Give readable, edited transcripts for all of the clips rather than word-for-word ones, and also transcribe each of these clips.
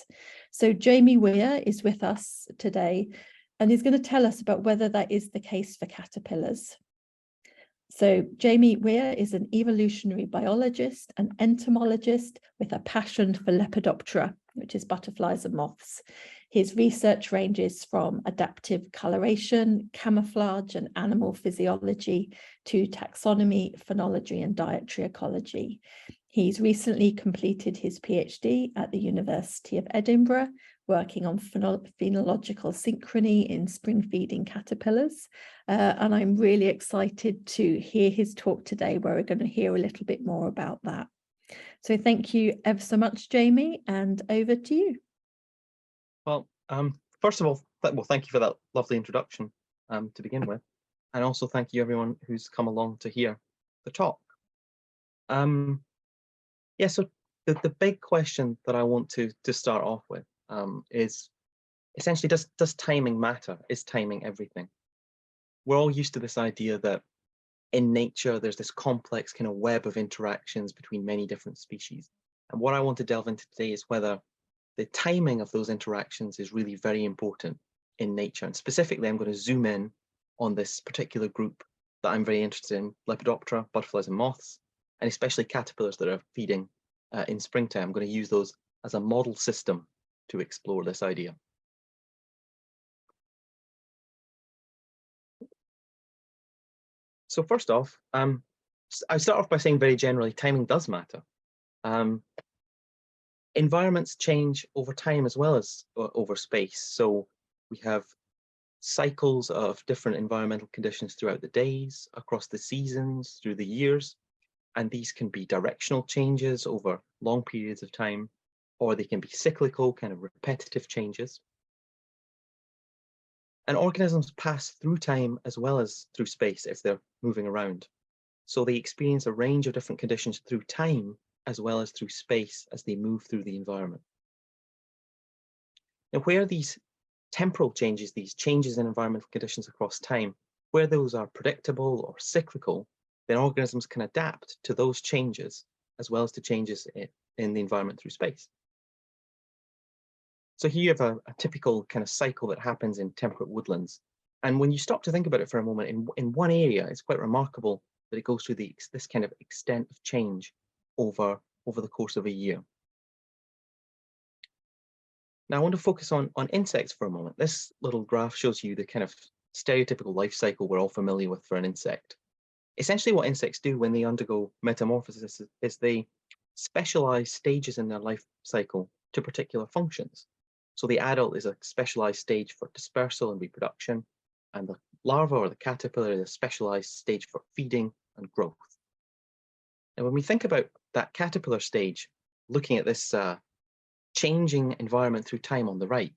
moths. So Jamie Weir is with us today, and he's going to tell us about whether that is the case for caterpillars. So Jamie Weir is an evolutionary biologist and entomologist with a passion for Lepidoptera, which is butterflies and moths. His research ranges from adaptive coloration, camouflage and animal physiology to taxonomy, phenology and dietary ecology. He's recently completed his PhD at the University of Edinburgh, working on phenological synchrony in spring-feeding caterpillars. And I'm really excited to hear his talk today, where we're going to hear a little bit more about that. So thank you ever so much, Jamie, and over to you. Well, first of all, thank you for that lovely introduction to begin with. And also thank you everyone who's come along to hear the talk. Yeah, so the big question that I want to start off with is essentially, does timing matter? Is timing everything? We're all used to this idea that in nature, there's this complex kind of web of interactions between many different species. And what I want to delve into today is whether the timing of those interactions is really very important in nature. And specifically, I'm going to zoom in on this particular group that I'm very interested in, Lepidoptera, butterflies and moths, and especially caterpillars that are feeding in springtime. I'm going to use those as a model system to explore this idea. So first off, I start off by saying very generally, timing does matter. Environments change over time as well as over space. So we have cycles of different environmental conditions throughout the days, across the seasons, through the years. And these can be directional changes over long periods of time, or they can be cyclical, kind of repetitive changes. And organisms pass through time as well as through space if they're moving around. So they experience a range of different conditions through time as well as through space as they move through the environment. Now, where these temporal changes, these changes in environmental conditions across time, where those are predictable or cyclical, then organisms can adapt to those changes as well as to changes in the environment through space. So here you have a typical kind of cycle that happens in temperate woodlands. And when you stop to think about it for a moment, in one area, it's quite remarkable that it goes through this kind of extent of change over the course of a year. Now I want to focus on insects for a moment. This little graph shows you the kind of stereotypical life cycle we're all familiar with for an insect. Essentially what insects do when they undergo metamorphosis is they specialize stages in their life cycle to particular functions. So the adult is a specialized stage for dispersal and reproduction, and the larva or the caterpillar is a specialized stage for feeding and growth. Now, when we think about that caterpillar stage, looking at this changing environment through time on the right,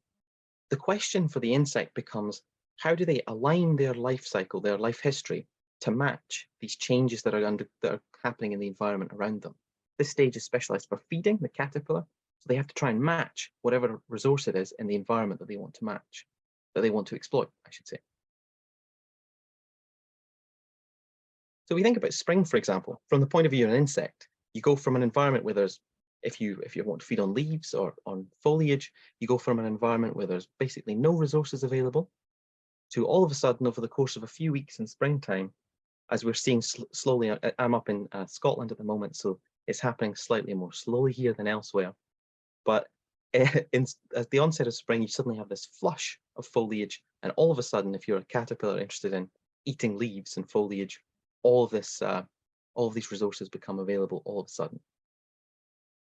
the question for the insect becomes, how do they align their life cycle, their life history, to match these changes that are happening in the environment around them? This stage is specialized for feeding the caterpillar, so they have to try and match whatever resource it is in the environment that they want to match, that they want to exploit, I should say. So we think about spring, for example, from the point of view of an insect, you go from an environment where there's, if you want to feed on leaves or on foliage, you go from an environment where there's basically no resources available to all of a sudden, over the course of a few weeks in springtime, as we're seeing slowly, I'm up in Scotland at the moment, so it's happening slightly more slowly here than elsewhere. But at the onset of spring, you suddenly have this flush of foliage, and all of a sudden, if you're a caterpillar interested in eating leaves and foliage, all of these resources become available all of a sudden.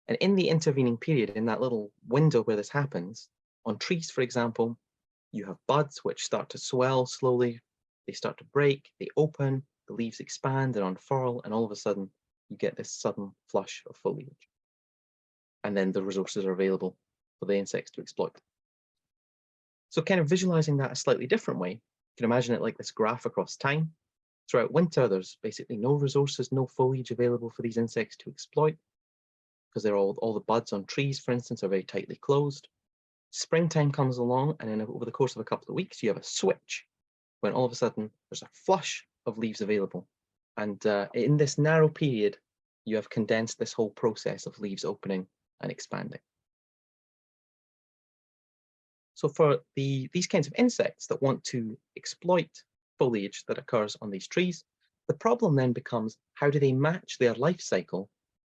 And in the intervening period, in that little window where this happens, on trees, for example, you have buds which start to swell slowly, they start to break, they open, the leaves expand and unfurl, and all of a sudden you get this sudden flush of foliage. And then the resources are available for the insects to exploit. So kind of visualizing that a slightly different way, you can imagine it like this graph across time. Throughout winter, there's basically no resources, no foliage available for these insects to exploit, because they're all the buds on trees, for instance, are very tightly closed. Springtime comes along, and then over the course of a couple of weeks, you have a switch when all of a sudden there's a flush of leaves available. And in this narrow period, you have condensed this whole process of leaves opening and expanding. So for these kinds of insects that want to exploit foliage that occurs on these trees, the problem then becomes, how do they match their life cycle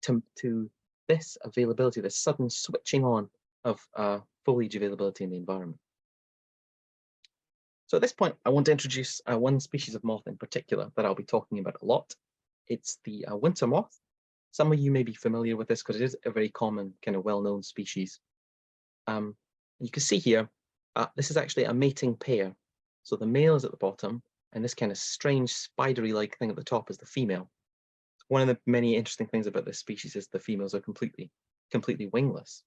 to this availability, this sudden switching on of foliage availability in the environment? So at this point, I want to introduce one species of moth in particular that I'll be talking about a lot. It's the winter moth. Some of you may be familiar with this because it is a very common, kind of well-known species. You can see here, this is actually a mating pair. So the male is at the bottom, and this kind of strange spidery-like thing at the top is the female. One of the many interesting things about this species is the females are completely wingless.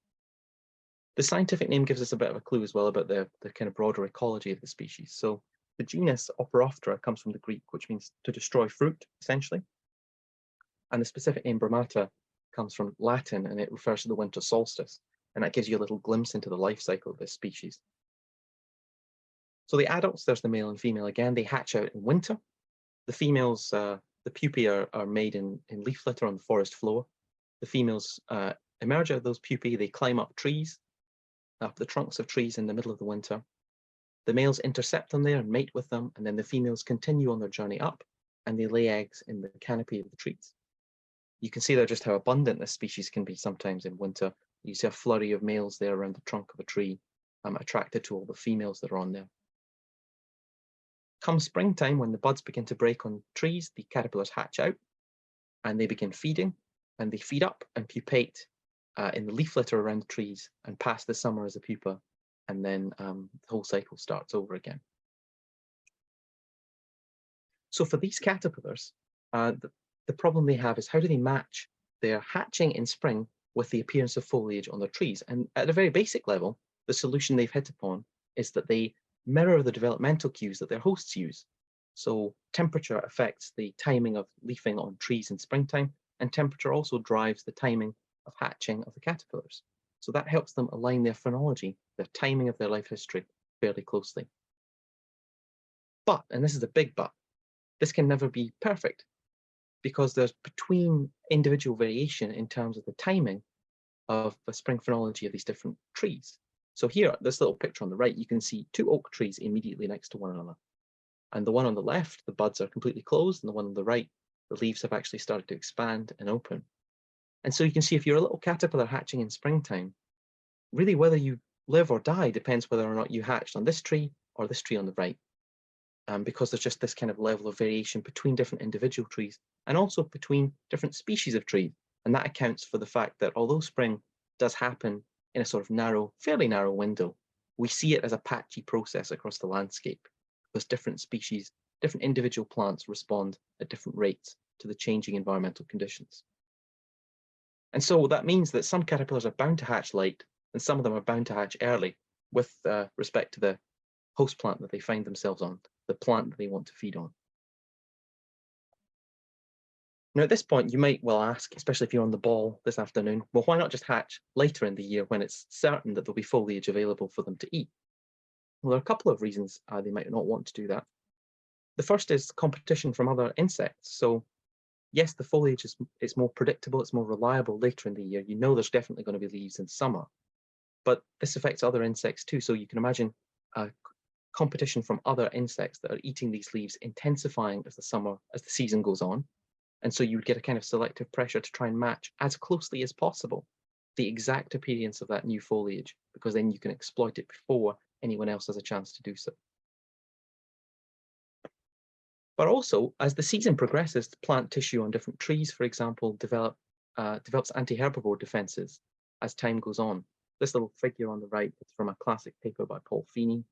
The scientific name gives us a bit of a clue as well about the kind of broader ecology of the species. So the genus Operoptera comes from the Greek, which means to destroy fruit, essentially. And the specific name Bromata comes from Latin, and it refers to the winter solstice. And that gives you a little glimpse into the life cycle of this species. So the adults, there's the male and female again, they hatch out in winter. The females, the pupae are made in leaf litter on the forest floor. The females emerge out of those pupae, they climb up trees, up the trunks of trees in the middle of the winter. The males intercept them there and mate with them, and then the females continue on their journey up, and they lay eggs in the canopy of the trees. You can see there just how abundant this species can be sometimes in winter. You see a flurry of males there around the trunk of a tree, attracted to all the females that are on there. Come springtime, when the buds begin to break on trees, the caterpillars hatch out, and they begin feeding, and they feed up and pupate in the leaf litter around the trees and pass the summer as a pupa, and then the whole cycle starts over again. So for these caterpillars, the problem they have is, how do they match their hatching in spring with the appearance of foliage on their trees? And at a very basic level, the solution they've hit upon is that they mirror the developmental cues that their hosts use. So temperature affects the timing of leafing on trees in springtime, and temperature also drives the timing of hatching of the caterpillars. So that helps them align their phenology, their timing of their life history, fairly closely. But, and this is a big but, this can never be perfect, because there's between individual variation in terms of the timing of the spring phenology of these different trees. So here, this little picture on the right, you can see two oak trees immediately next to one another. And the one on the left, the buds are completely closed, and the one on the right, the leaves have actually started to expand and open. And so you can see, if you're a little caterpillar hatching in springtime, really whether you live or die depends whether or not you hatched on this tree or this tree on the right. Because there's just this kind of level of variation between different individual trees, and also between different species of tree. And that accounts for the fact that although spring does happen in a sort of narrow, fairly narrow window, we see it as a patchy process across the landscape, because different species, different individual plants respond at different rates to the changing environmental conditions. And so that means that some caterpillars are bound to hatch late, and some of them are bound to hatch early with respect to the host plant that they find themselves on, the plant that they want to feed on. Now, at this point, you might well ask, especially if you're on the ball this afternoon, well, why not just hatch later in the year when it's certain that there'll be foliage available for them to eat? Well, there are a couple of reasons they might not want to do that. The first is competition from other insects. So yes, the foliage is more predictable, it's more reliable later in the year. You know there's definitely going to be leaves in summer, but this affects other insects too. So you can imagine competition from other insects that are eating these leaves intensifying as the season goes on. And so you would get a kind of selective pressure to try and match as closely as possible the exact appearance of that new foliage, because then you can exploit it before anyone else has a chance to do so. But also, as the season progresses, plant tissue on different trees, for example, develops anti-herbivore defenses as time goes on. This little figure on the right is from a classic paper by Paul Feeney.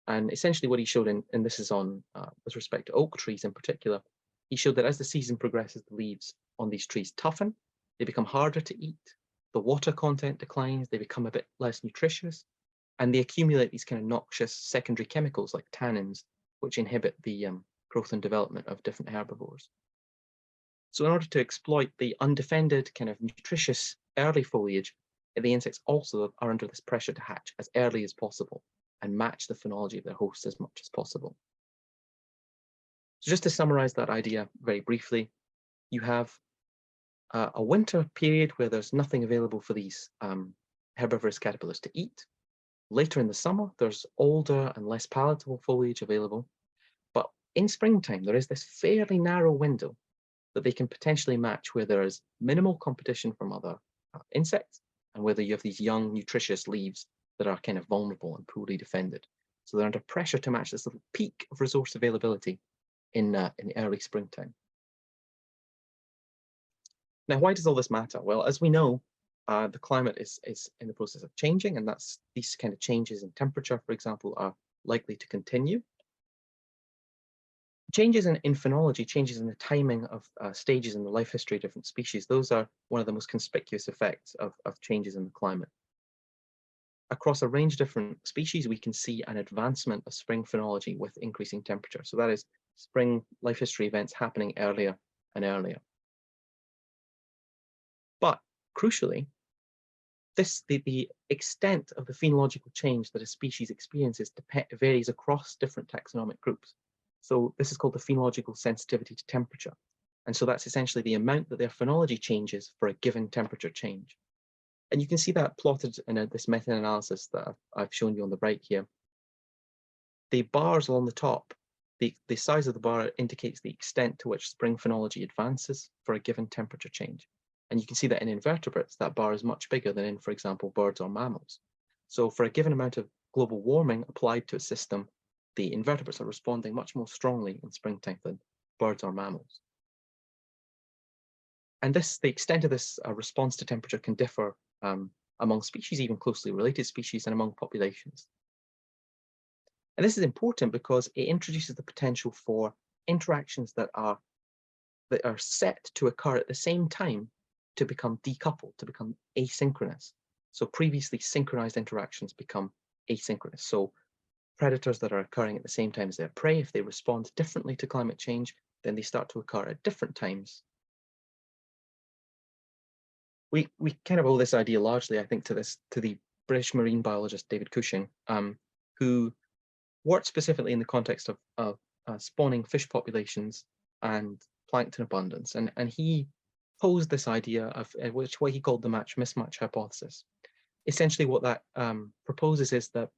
And essentially what he showed, and this is on with respect to oak trees in particular, he showed that as the season progresses, the leaves on these trees toughen, they become harder to eat, the water content declines, they become a bit less nutritious, and they accumulate these kind of noxious secondary chemicals like tannins, which inhibit the growth and development of different herbivores. So in order to exploit the undefended, kind of nutritious early foliage, the insects also are under this pressure to hatch as early as possible and match the phenology of their hosts as much as possible. So just to summarize that idea very briefly, you have a winter period where there's nothing available for these herbivorous caterpillars to eat. Later in the summer, there's older and less palatable foliage available. But in springtime, there is this fairly narrow window that they can potentially match where there is minimal competition from other insects and whether you have these young, nutritious leaves that are kind of vulnerable and poorly defended. So they're under pressure to match this little peak of resource availability in the early springtime. Now, why does all this matter? Well, as we know, the climate is in the process of changing, and these kind of changes in temperature, for example, are likely to continue. Changes in phenology, changes in the timing of stages in the life history of different species, those are one of the most conspicuous effects of changes in the climate. Across a range of different species, we can see an advancement of spring phenology with increasing temperature. So that is spring life history events happening earlier and earlier. But crucially, the extent of the phenological change that a species experiences varies across different taxonomic groups. So this is called the phenological sensitivity to temperature. And so that's essentially the amount that their phenology changes for a given temperature change. And you can see that plotted in this meta-analysis that I've shown you on the right here. The bars along the top, the size of the bar indicates the extent to which spring phenology advances for a given temperature change. And you can see that in invertebrates, that bar is much bigger than in, for example, birds or mammals. So for a given amount of global warming applied to a system, the invertebrates are responding much more strongly in springtime than birds or mammals. And the extent of this response to temperature can differ among species, even closely related species, and among populations. And this is important because it introduces the potential for interactions that are set to occur at the same time to become decoupled, to become asynchronous. So previously synchronized interactions become asynchronous. So predators that are occurring at the same time as their prey, if they respond differently to climate change, then they start to occur at different times. We kind of owe this idea largely, I think, to the British marine biologist David Cushing, who worked specifically in the context of spawning fish populations and plankton abundance, and he posed this idea of what he called the match-mismatch hypothesis. Essentially, what that proposes is that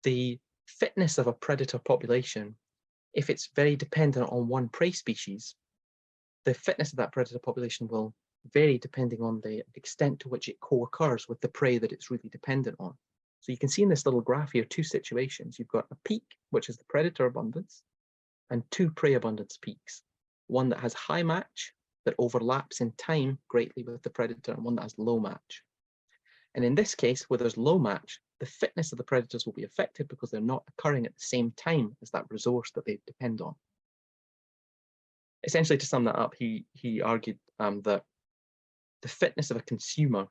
the fitness of a predator population, if it's very dependent on one prey species, the fitness of that predator population will vary depending on the extent to which it co-occurs with the prey that it's really dependent on. So you can see in this little graph here two situations. You've got a peak, which is the predator abundance, and two prey abundance peaks. One that has high match that overlaps in time greatly with the predator, and one that has low match. And in this case, where there's low match, the fitness of the predators will be affected because they're not occurring at the same time as that resource that they depend on. Essentially, to sum that up, he argued that the fitness of a consumer,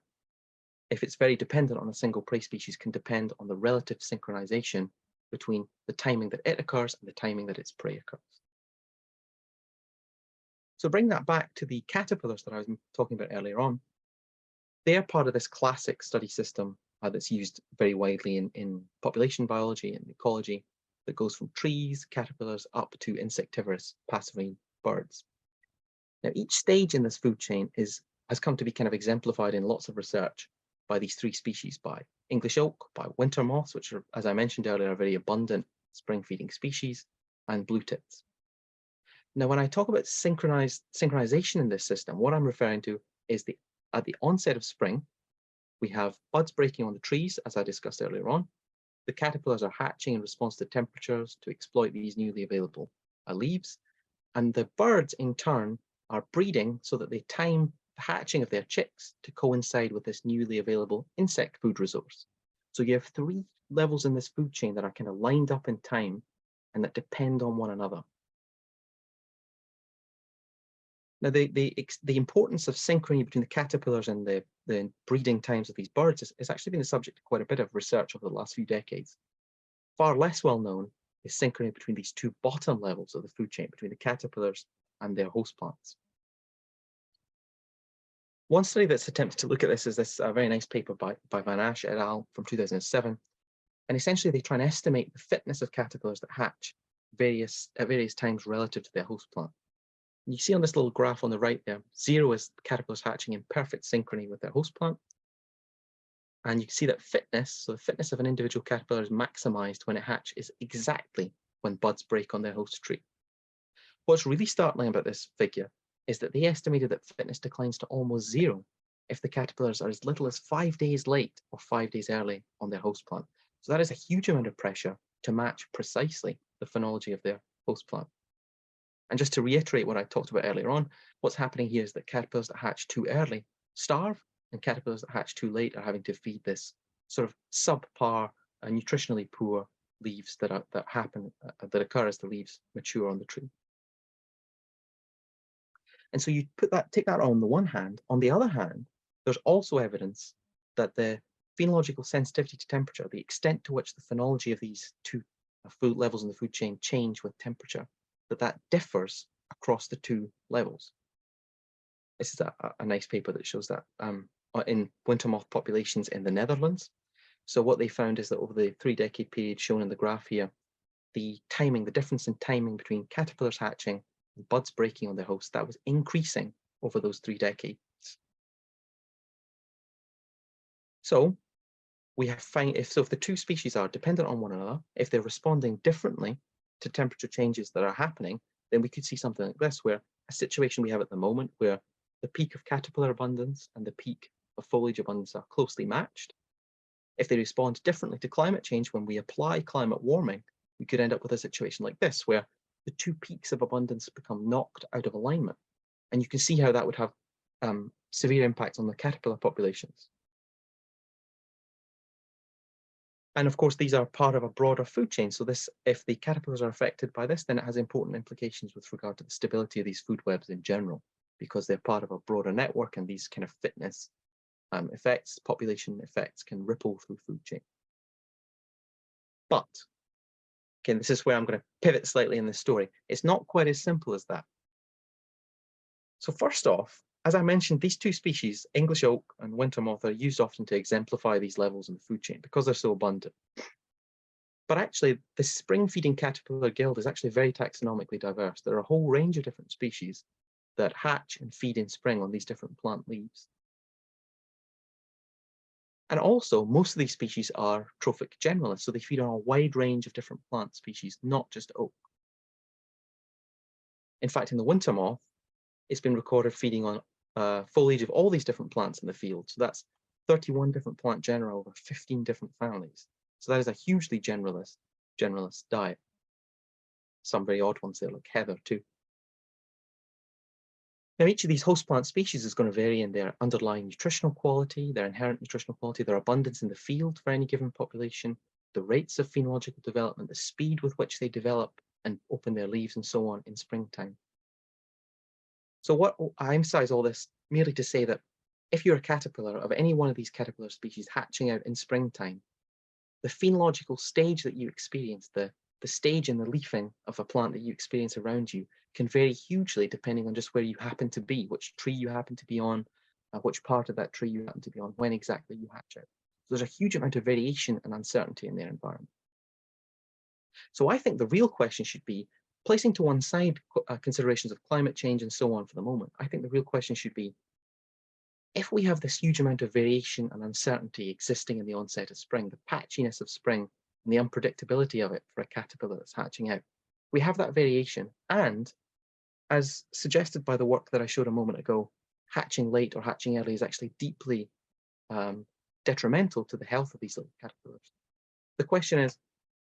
if it's very dependent on a single prey species, can depend on the relative synchronization between the timing that it occurs and the timing that its prey occurs. So bring that back to the caterpillars that I was talking about earlier on. They're part of this classic study system that's used very widely in population biology and ecology that goes from trees, caterpillars, up to insectivorous passerine birds. Now, each stage in this food chain has come to be kind of exemplified in lots of research by these three species, by English oak, by winter moths, which are, as I mentioned earlier, are very abundant spring-feeding species, and blue tits. Now, when I talk about synchronization in this system, what I'm referring to is at the onset of spring, we have buds breaking on the trees, as I discussed earlier on. The caterpillars are hatching in response to temperatures to exploit these newly available leaves. And the birds, in turn, are breeding so that they time the hatching of their chicks to coincide with this newly available insect food resource. So you have three levels in this food chain that are kind of lined up in time and that depend on one another. Now, the importance of synchrony between the caterpillars and the breeding times of these birds has actually been the subject of quite a bit of research over the last few decades. Far less well known is synchrony between these two bottom levels of the food chain, between the caterpillars and their host plants. One study that's attempted to look at this is this very nice paper by Van Asch et al. From 2007. And essentially, they try and estimate the fitness of caterpillars that hatch at various times relative to their host plant. You see on this little graph on the right there, 0 is caterpillars hatching in perfect synchrony with their host plant. And you can see that fitness, so the fitness of an individual caterpillar is maximized when it hatches exactly when buds break on their host tree. What's really startling about this figure is that they estimated that fitness declines to almost zero if the caterpillars are as little as 5 days late or 5 days early on their host plant. So that is a huge amount of pressure to match precisely the phenology of their host plant. And just to reiterate what I talked about earlier on, what's happening here is that caterpillars that hatch too early starve, and caterpillars that hatch too late are having to feed this sort of subpar, nutritionally poor leaves that occur as the leaves mature on the tree. And so you take that on the one hand. On the other hand, there's also evidence that the phenological sensitivity to temperature, the extent to which the phenology of these two food levels in the food chain change with temperature, that differs across the two levels. This is a nice paper that shows that in winter moth populations in the Netherlands. So what they found is that over the 3-decade period shown in the graph here, the difference in timing between caterpillars hatching and buds breaking on their host, that was increasing over those 3 decades. So we have found if the two species are dependent on one another, if they're responding differently to temperature changes that are happening, then we could see something like this, where a situation we have at the moment where the peak of caterpillar abundance and the peak of foliage abundance are closely matched. If they respond differently to climate change when we apply climate warming, we could end up with a situation like this, where the two peaks of abundance become knocked out of alignment. And you can see how that would have severe impacts on the caterpillar populations. And of course, these are part of a broader food chain. So if the caterpillars are affected by this, then it has important implications with regard to the stability of these food webs in general, because they're part of a broader network, and these kind of fitness effects, population effects, can ripple through food chain. But, again, this is where I'm going to pivot slightly in this story. It's not quite as simple as that. So first off, as I mentioned, these two species, English oak and winter moth, are used often to exemplify these levels in the food chain because they're so abundant. But actually, the spring-feeding caterpillar guild is actually very taxonomically diverse. There are a whole range of different species that hatch and feed in spring on these different plant leaves. And also, most of these species are trophic generalists, so they feed on a wide range of different plant species, not just oak. In fact, in the winter moth, it's been recorded feeding on foliage of all these different plants in the field. So that's 31 different plant genera over 15 different families. So that is a hugely generalist diet. Some very odd ones there, like heather too. Now, each of these host plant species is going to vary in their underlying nutritional quality, their inherent nutritional quality, their abundance in the field for any given population, the rates of phenological development, the speed with which they develop and open their leaves and so on in springtime. So I emphasize all this merely to say that if you're a caterpillar of any one of these caterpillar species hatching out in springtime, the phenological stage that you experience, the stage in the leafing of a plant that you experience around you, can vary hugely depending on just where you happen to be, which tree you happen to be on, which part of that tree you happen to be on, when exactly you hatch out. So there's a huge amount of variation and uncertainty in their environment. So I think the real question should be, placing to one side considerations of climate change and so on for the moment, I think the real question should be, if we have this huge amount of variation and uncertainty existing in the onset of spring, the patchiness of spring and the unpredictability of it for a caterpillar that's hatching out, we have that variation, and as suggested by the work that I showed a moment ago, hatching late or hatching early is actually deeply detrimental to the health of these little caterpillars. The question is,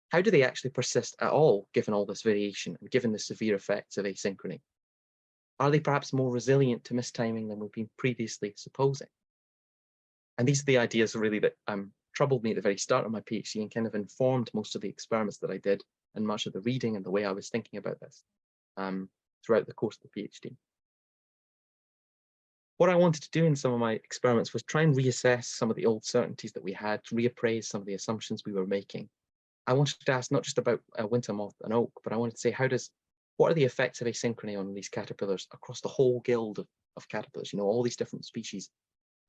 how do they actually persist at all, given all this variation and given the severe effects of asynchrony? Are they perhaps more resilient to mistiming than we've been previously supposing? And these are the ideas really that troubled me at the very start of my PhD and kind of informed most of the experiments that I did and much of the reading and the way I was thinking about this throughout the course of the PhD. What I wanted to do in some of my experiments was try and reassess some of the old certainties that we had, to reappraise some of the assumptions we were making. I wanted to ask not just about winter moth and oak, but I wanted to say, what are the effects of asynchrony on these caterpillars across the whole guild of caterpillars? You know, all these different species.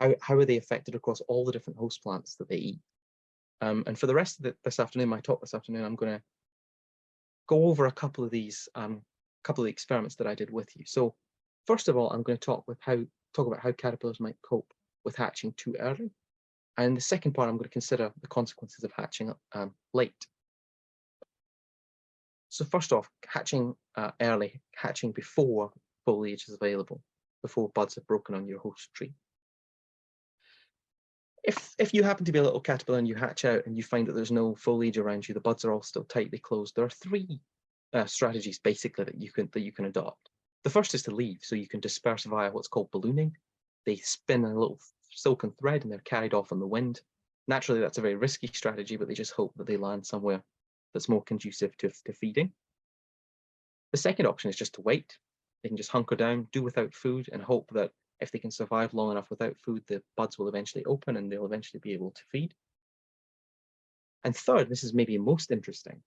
How are they affected across all the different host plants that they eat? And for the rest of my talk this afternoon, I'm going to go over a couple of these, couple of the experiments that I did with you. So first of all, I'm going to talk about how caterpillars might cope with hatching too early. And the second part, I'm going to consider the consequences of hatching late. So first off, hatching early, hatching before foliage is available, before buds have broken on your host tree. If you happen to be a little caterpillar and you hatch out and you find that there's no foliage around you, the buds are all still tightly closed, there are three strategies basically that you can adopt. The first is to leave, so you can disperse via what's called ballooning. They spin a little silken thread and they're carried off on the wind. Naturally, that's a very risky strategy, but they just hope that they land somewhere that's more conducive to feeding. The second option is just to wait. They can just hunker down, do without food, and hope that if they can survive long enough without food, the buds will eventually open and they'll eventually be able to feed. And third, this is maybe most interesting,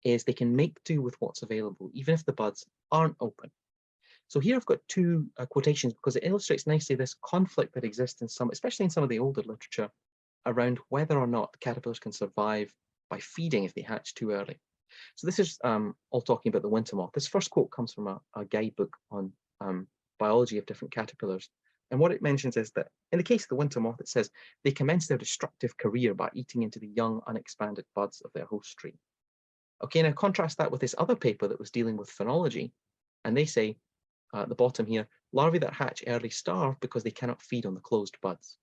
is they can make do with what's available, even if the buds aren't open. So here I've got two quotations because it illustrates nicely this conflict that exists in some, especially in some of the older literature, around whether or not caterpillars can survive by feeding if they hatch too early. So this is all talking about the winter moth. This first quote comes from a guidebook on biology of different caterpillars. And what it mentions is that in the case of the winter moth, it says they commence their destructive career by eating into the young, unexpanded buds of their host tree. Okay, now contrast that with this other paper that was dealing with phenology, and they say at the bottom here, larvae that hatch early starve because they cannot feed on the closed buds.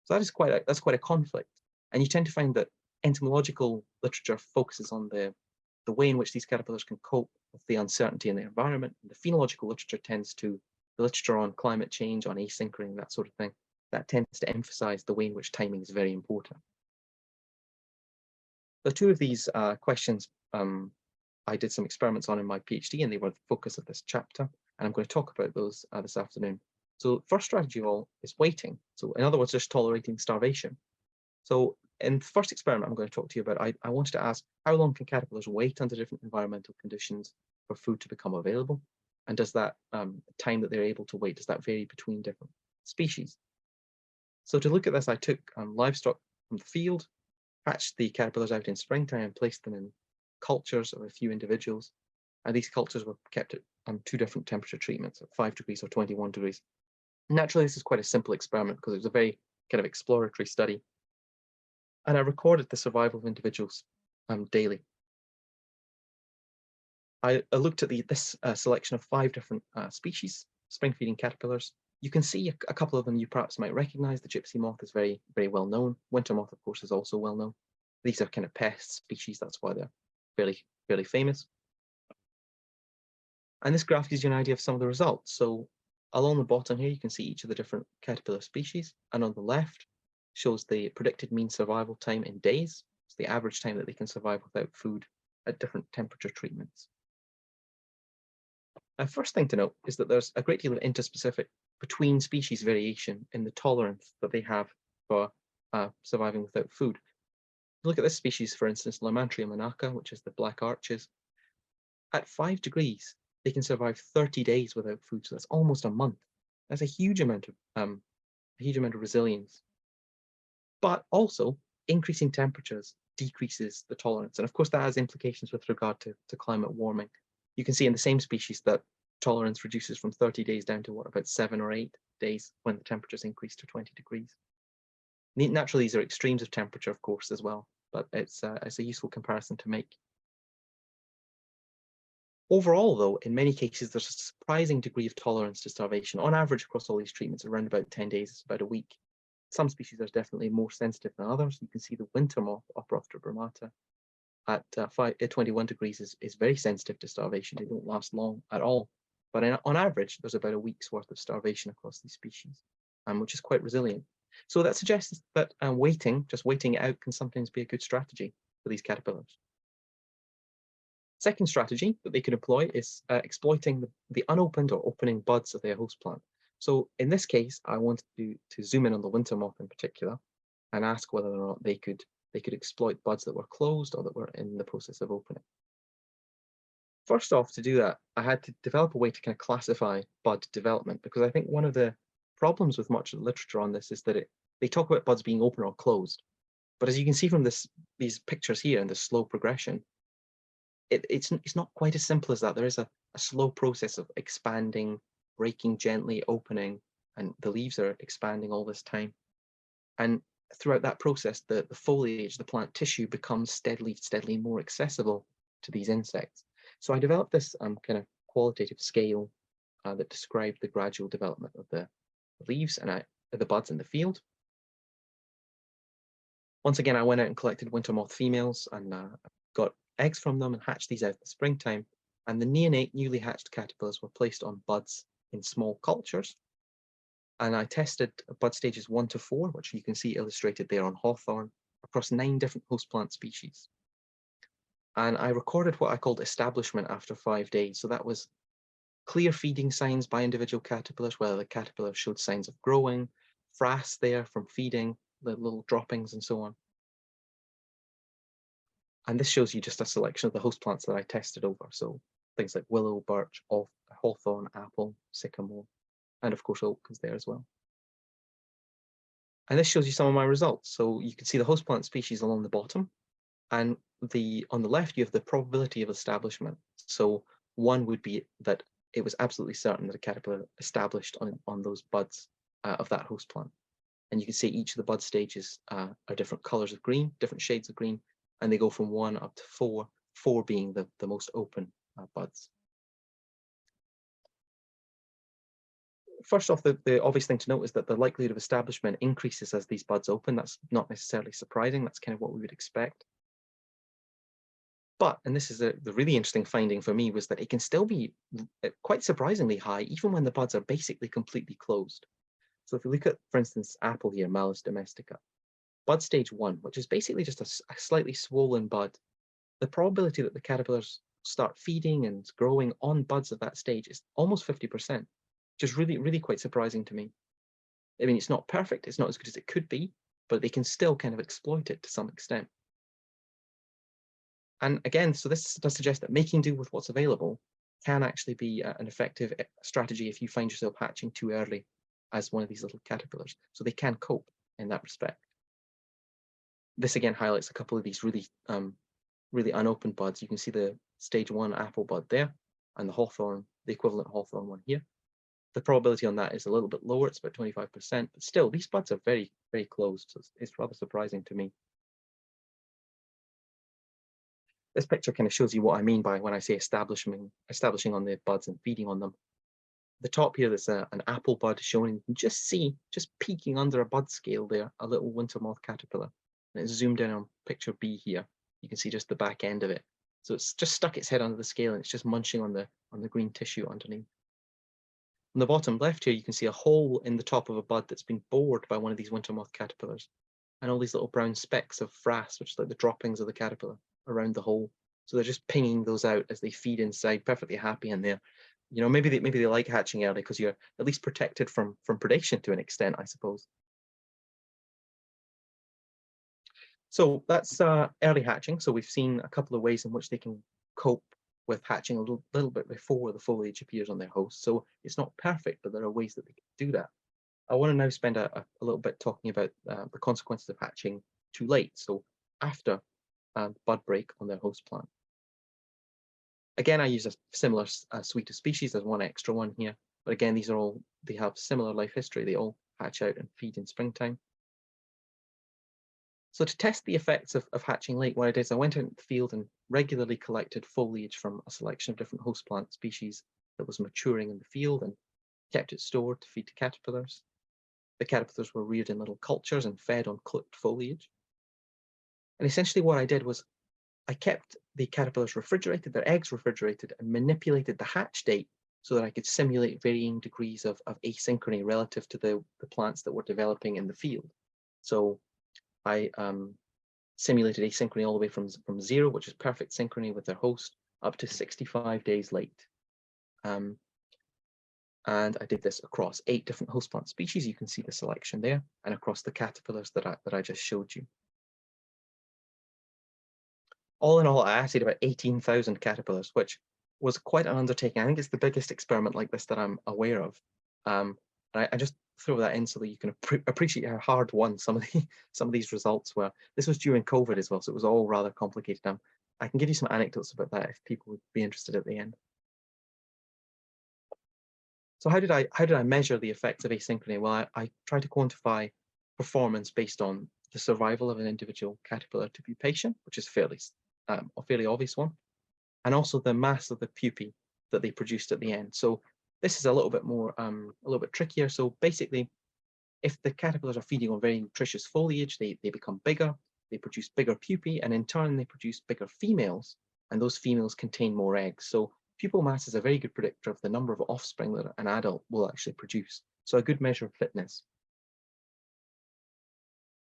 So that's quite a conflict. And you tend to find that entomological literature focuses on the way in which these caterpillars can cope with the uncertainty in the environment. And the phenological literature tends to, the literature on climate change, on asynchrony, that sort of thing, that tends to emphasize the way in which timing is very important. The two of these questions I did some experiments on in my PhD, and they were the focus of this chapter. And I'm going to talk about those this afternoon. So first strategy of all is waiting. So in other words, just tolerating starvation. So in the first experiment I'm going to talk to you about, I wanted to ask, how long can caterpillars wait under different environmental conditions for food to become available? And does that time that they're able to wait, does that vary between different species? So to look at this, I took livestock from the field, hatched the caterpillars out in springtime and placed them in cultures of a few individuals. And these cultures were kept at two different temperature treatments, at 5 degrees or 21 degrees. Naturally, this is quite a simple experiment because it was a very kind of exploratory study. And I recorded the survival of individuals daily. I looked at this selection of 5 different species, spring-feeding caterpillars. You can see a couple of them you perhaps might recognize. The gypsy moth is very, very well known. Winter moth, of course, is also well known. These are kind of pest species, that's why they're fairly famous. And this graph gives you an idea of some of the results. So along the bottom here, you can see each of the different caterpillar species. And on the left shows the predicted mean survival time in days. It's the average time that they can survive without food at different temperature treatments. Now, first thing to note is that there's a great deal of interspecific between species variation in the tolerance that they have for surviving without food. Look at this species, for instance, Lymantria monaca, which is the black arches. At 5 degrees, they can survive 30 days without food, so that's almost a month. That's a huge amount of resilience. But also, increasing temperatures decreases the tolerance, and of course that has implications with regard to climate warming. You can see in the same species that tolerance reduces from 30 days down to about 7 or 8 days when the temperatures increase to 20 degrees. Naturally, these are extremes of temperature, of course, as well, but it's a useful comparison to make. Overall, though, in many cases, there's a surprising degree of tolerance to starvation. On average, across all these treatments, around about 10 days, it's about a week. Some species are definitely more sensitive than others. You can see the winter moth, Ophrofta brumata, at 21 degrees is very sensitive to starvation. They don't last long at all. But on average, there's about a week's worth of starvation across these species, which is quite resilient. So that suggests that just waiting it out can sometimes be a good strategy for these caterpillars. Second strategy that they can employ is exploiting the unopened or opening buds of their host plant. So in this case, I wanted to zoom in on the winter moth in particular and ask whether or not they could exploit buds that were closed or that were in the process of opening. First off, to do that, I had to develop a way to kind of classify bud development, because I think one of the problems with much of the literature on this is that they talk about buds being open or closed. But as you can see from these pictures here and the slow progression, it's not quite as simple as that. There is a slow process of expanding, breaking gently, opening, and the leaves are expanding all this time. And throughout that process, the foliage, the plant tissue becomes steadily more accessible to these insects. So I developed this kind of qualitative scale that described the gradual development of the leaves and the buds in the field. Once again, I went out and collected winter moth females and got eggs from them and hatched these out in the springtime. And the neonate newly hatched caterpillars were placed on buds in small cultures. And I tested bud stages 1 to 4, which you can see illustrated there on hawthorn, across 9 different host plant species. And I recorded what I called establishment after 5 days. So that was clear feeding signs by individual caterpillars, whether the caterpillar showed signs of growing, frass there from feeding, the little droppings and so on. And this shows you just a selection of the host plants that I tested over. So things like willow, birch, hawthorn, apple, sycamore, and of course oak is there as well. And this shows you some of my results. So you can see the host plant species along the bottom, and on the left you have the probability of establishment. So 1 would be that it was absolutely certain that a caterpillar established on those buds of that host plant. And you can see each of the bud stages are different colors of green, different shades of green, and they go from 1 up to 4, 4 being the most open buds. First off, the obvious thing to note is that the likelihood of establishment increases as these buds open. That's not necessarily surprising. That's kind of what we would expect. But, and this is the really interesting finding for me, was that it can still be quite surprisingly high, even when the buds are basically completely closed. So if you look at, for instance, apple here, Malus domestica, bud stage 1, which is basically just a slightly swollen bud, the probability that the caterpillars start feeding and growing on buds of that stage is almost 50%, which is really quite surprising to me. I mean, it's not perfect, it's not as good as it could be, but they can still kind of exploit it to some extent. And again, so this does suggest that making do with what's available can actually be an effective strategy if you find yourself hatching too early as one of these little caterpillars. So they can cope in that respect. This again highlights a couple of these really unopened buds. You can see the stage 1 apple bud there, and the hawthorn, the equivalent hawthorn one here. The probability on that is a little bit lower, it's about 25%, but still these buds are very closed, so it's rather surprising to me. This picture kind of shows you what I mean by when I say establishing on the buds and feeding on them. The top here, there's an apple bud shown, and you can just see, just peeking under a bud scale there, a little winter moth caterpillar. And it's zoomed in on picture B here. You can see just the back end of it. So it's just stuck its head under the scale, and it's just munching on the green tissue underneath. On the bottom left here, you can see a hole in the top of a bud that's been bored by one of these winter moth caterpillars, and all these little brown specks of frass, which is like the droppings of the caterpillar, around the hole. So they're just pinging those out as they feed inside, perfectly happy in there. You know, maybe they like hatching early because you're at least protected from predation to an extent, I suppose. So that's early hatching. So we've seen a couple of ways in which they can cope with hatching a little bit before the foliage appears on their host. So it's not perfect, but there are ways that they can do that. I want to now spend a little bit talking about the consequences of hatching too late. So after bud break on their host plant. Again, I use a similar suite of species. There's one extra one here, but again, they have similar life history. They all hatch out and feed in springtime. So to test the effects of hatching late, what I did is I went out in the field and regularly collected foliage from a selection of different host plant species that was maturing in the field and kept it stored to feed to caterpillars. The caterpillars were reared in little cultures and fed on clipped foliage. And essentially what I did was I kept the caterpillars refrigerated, their eggs refrigerated, and manipulated the hatch date so that I could simulate varying degrees of asynchrony relative to the plants that were developing in the field. So I simulated asynchrony all the way from 0, which is perfect synchrony with their host, up to 65 days late. And I did this across 8 different host plant species. You can see the selection there, and across the caterpillars that I just showed you. All in all, I assayed about 18,000 caterpillars, which was quite an undertaking. I think it's the biggest experiment like this that I'm aware of. I just throw that in so that you can appreciate how hard won some of these results were. This was during COVID as well, so it was all rather complicated. I can give you some anecdotes about that if people would be interested at the end. So how did I measure the effects of asynchrony? Well, I tried to quantify performance based on the survival of an individual caterpillar to pupation, which is a fairly obvious one, and also the mass of the pupae that they produced at the end. So this is a little bit more, a little bit trickier. So basically, if the caterpillars are feeding on very nutritious foliage, they become bigger, they produce bigger pupae, and in turn they produce bigger females, and those females contain more eggs. So pupal mass is a very good predictor of the number of offspring that an adult will actually produce. So a good measure of fitness.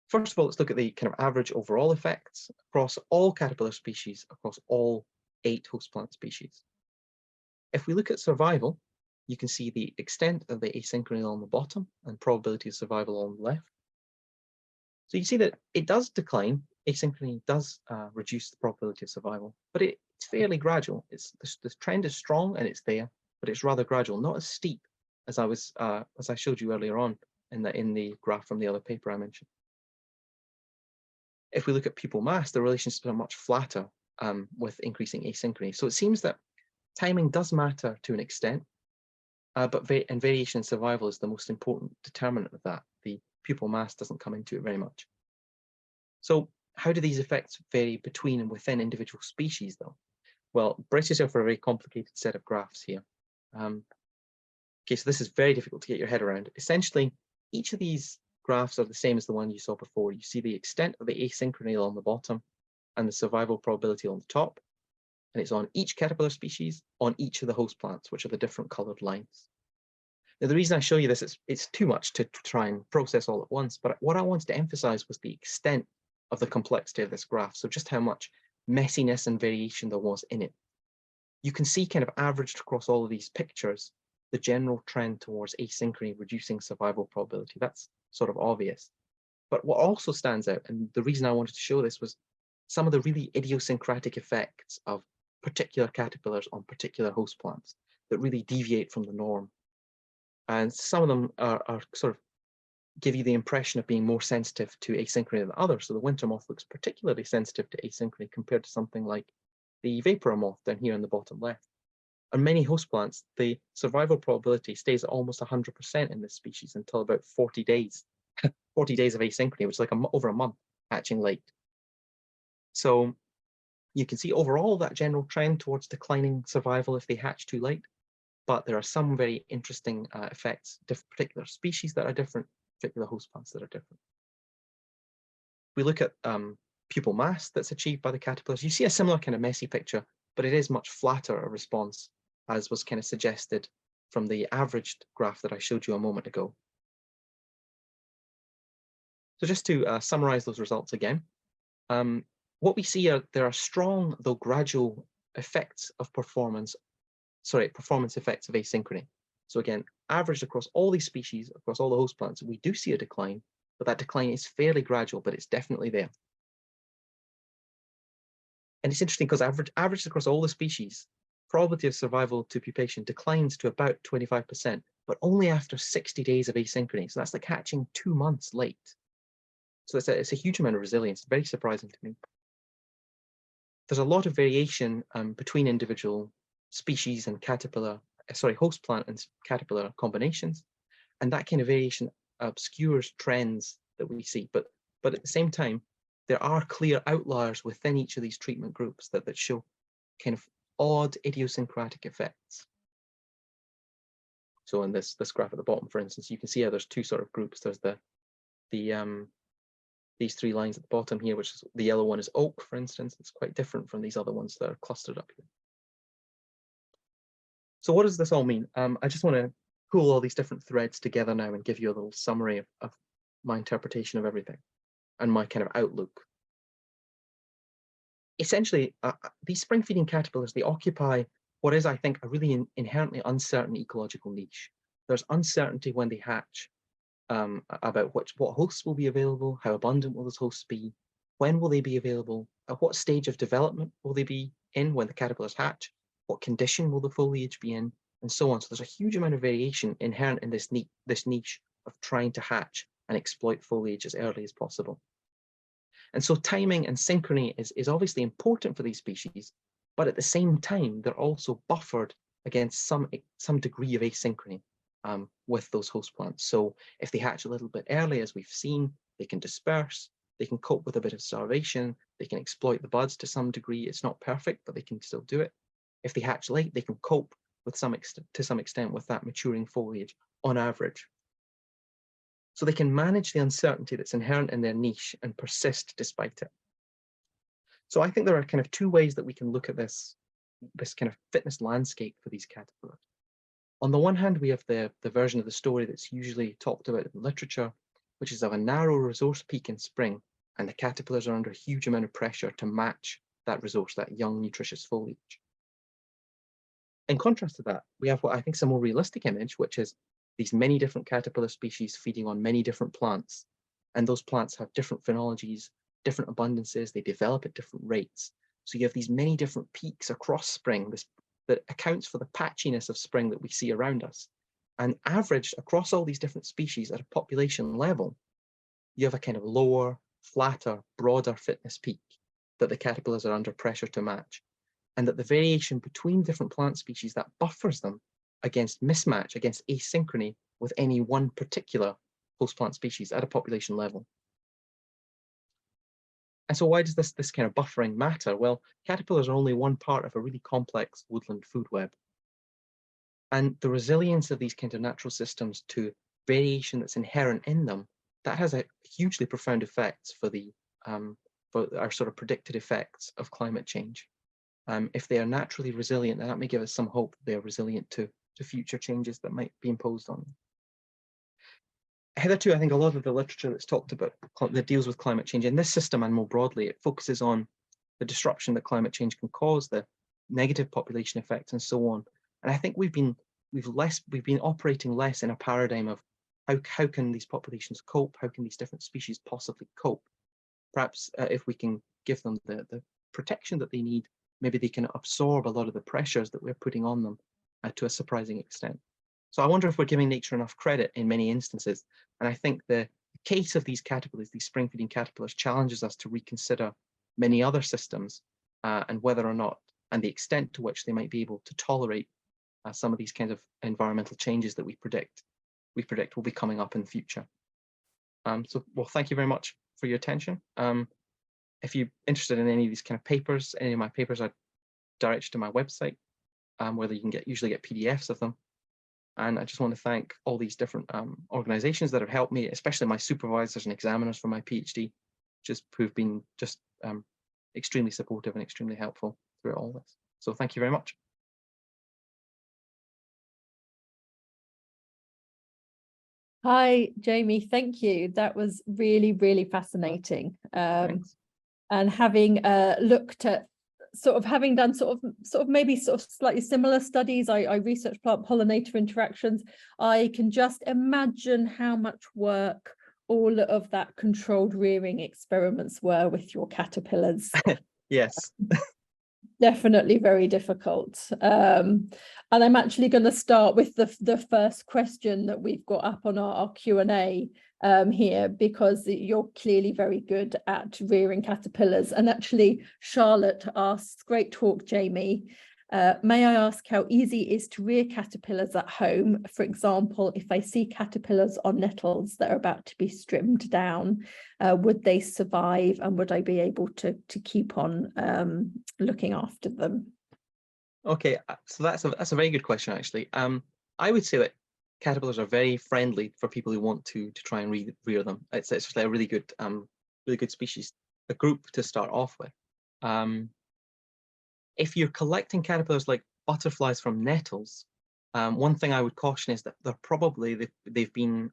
First of all, let's look at the kind of average overall effects across all caterpillar species, across all 8 host plant species. If we look at survival, you can see the extent of the asynchrony on the bottom and probability of survival on the left. So you see that it does decline. Asynchrony does reduce the probability of survival, but it's fairly gradual. The trend is strong and it's there, but it's rather gradual, not as steep as I showed you earlier on in the graph from the other paper I mentioned. If we look at pupal mass, the relationships are much flatter with increasing asynchrony. So it seems that timing does matter to an extent, but variation in survival is the most important determinant of that. The pupal mass doesn't come into it very much. So how do these effects vary between and within individual species, though? Well, brace yourself for a very complicated set of graphs here. Okay, so this is very difficult to get your head around. Essentially, each of these graphs are the same as the one you saw before. You see the extent of the asynchrony on the bottom and the survival probability on the top. And it's on each caterpillar species, on each of the host plants, which are the different colored lines. Now, the reason I show you this is it's too much to try and process all at once, but what I wanted to emphasize was the extent of the complexity of this graph. So just how much messiness and variation there was in it. You can see kind of averaged across all of these pictures, the general trend towards asynchrony, reducing survival probability. That's sort of obvious. But what also stands out, and the reason I wanted to show this, was some of the really idiosyncratic effects of particular caterpillars on particular host plants that really deviate from the norm. And some of them are sort of give you the impression of being more sensitive to asynchrony than others. So the winter moth looks particularly sensitive to asynchrony compared to something like the vapor moth down here in the bottom left. On many host plants, the survival probability stays at almost 100% in this species until about 40 days, 40 days of asynchrony, which is like over a month hatching late. So you can see overall that general trend towards declining survival if they hatch too late, but there are some very interesting effects, particular species that are different, particular host plants that are different. We look at pupal mass that's achieved by the caterpillars. You see a similar kind of messy picture, but it is much flatter a response, as was kind of suggested from the averaged graph that I showed you a moment ago. So just to summarize those results again, what we see are there are strong, though gradual, effects of performance effects of asynchrony. So again, averaged across all these species, across all the host plants, we do see a decline, but that decline is fairly gradual, but it's definitely there. And it's interesting because averaged across all the species, probability of survival to pupation declines to about 25%, but only after 60 days of asynchrony. So that's like hatching 2 months late. So it's a huge amount of resilience, very surprising to me. There's a lot of variation between individual species and host plant and caterpillar combinations. And that kind of variation obscures trends that we see. But at the same time, there are clear outliers within each of these treatment groups that show kind of odd idiosyncratic effects. So in this graph at the bottom, for instance, you can see how there's 2 sort of groups. There's these 3 lines at the bottom here, which is the yellow one is oak, for instance. It's quite different from these other ones that are clustered up here. So what does this all mean? I just want to pull all these different threads together now and give you a little summary of my interpretation of everything and my kind of outlook. Essentially, these spring-feeding caterpillars, they occupy what is, I think, a really inherently uncertain ecological niche. There's uncertainty when they hatch about what hosts will be available, how abundant will those hosts be, when will they be available, at what stage of development will they be in when the caterpillars hatch, what condition will the foliage be in, and so on. So there's a huge amount of variation inherent in this niche of trying to hatch and exploit foliage as early as possible. And so timing and synchrony is obviously important for these species, but at the same time, they're also buffered against some degree of asynchrony with those host plants. So if they hatch a little bit early, as we've seen, they can disperse, They can cope with a bit of starvation. They can exploit the buds to some degree. It's not perfect, but they can still do it. If they hatch late, they can cope with to some extent with that maturing foliage on average. So they can manage the uncertainty that's inherent in their niche and persist despite it. So I think there are kind of two ways that we can look at this kind of fitness landscape for these caterpillars. On the one hand, we have the version of the story that's usually talked about in literature, which is of a narrow resource peak in spring, and the caterpillars are under a huge amount of pressure to match that resource, that young, nutritious foliage. In contrast to that, we have what I think is a more realistic image, which is these many different caterpillar species feeding on many different plants. And those plants have different phenologies, different abundances, they develop at different rates. So you have these many different peaks across spring, that accounts for the patchiness of spring that we see around us. And averaged across all these different species at a population level, you have a kind of lower, flatter, broader fitness peak that the caterpillars are under pressure to match. And that the variation between different plant species that buffers them against mismatch, against asynchrony with any one particular host plant species at a population level. And so why does this kind of buffering matter? Well, caterpillars are only one part of a really complex woodland food web. And the resilience of these kind of natural systems to variation that's inherent in them, that has a hugely profound effects for our sort of predicted effects of climate change. If they are naturally resilient, then that may give us some hope that they are resilient to future changes that might be imposed on them. Hitherto, I think a lot of the literature that's talked about, that deals with climate change in this system and more broadly, it focuses on the disruption that climate change can cause, the negative population effects and so on. And I think we've been operating less in a paradigm of how can these populations cope? How can these different species possibly cope? Perhaps if we can give them the protection that they need, maybe they can absorb a lot of the pressures that we're putting on them to a surprising extent. So I wonder if we're giving nature enough credit in many instances. And I think the case of these caterpillars, these spring feeding caterpillars, challenges us to reconsider many other systems and whether or not, and the extent to which they might be able to tolerate some of these kinds of environmental changes that we predict will be coming up in the future. Well, thank you very much for your attention. If you're interested in any of these kind of papers, any of my papers, I direct you to my website, where you can usually get PDFs of them. And I just want to thank all these different organizations that have helped me, especially my supervisors and examiners for my PhD, who've been just extremely supportive and extremely helpful throughout all this. So thank you very much. Hi, Jamie. Thank you. That was really, really fascinating. And having looked at having done maybe slightly similar studies, I researched plant pollinator interactions. I can just imagine how much work all of that controlled rearing experiments were with your caterpillars. Yes. Definitely very difficult. And I'm actually going to start with the first question that we've got up on our Q&A here, because you're clearly very good at rearing caterpillars. And actually, Charlotte asks, great talk, Jamie. May I ask how easy it is to rear caterpillars at home? For example, if I see caterpillars on nettles that are about to be stripped down, would they survive, and would I be able to keep on looking after them? Okay, so that's a very good question, actually. I would say that caterpillars are very friendly for people who want to try and rear them. It's just a really good species, a group to start off with. If you're collecting caterpillars like butterflies from nettles, one thing I would caution is that they've been